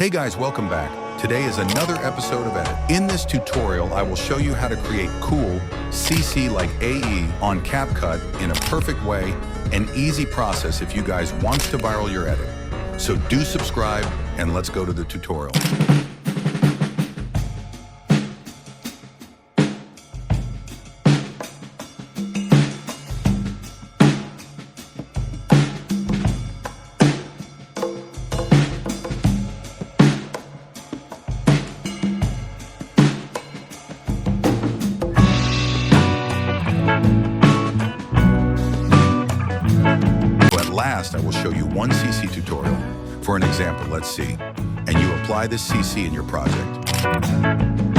Hey guys, welcome back. Today is another episode of Edit. In this tutorial, I will show you how to create cool CC like AE on Capcut in a perfect way, an easy process if you guys want to viral your edit. So do subscribe and let's go to the tutorial. Last, I will show you one CC tutorial. For an example, let's see. And you apply this CC in your project.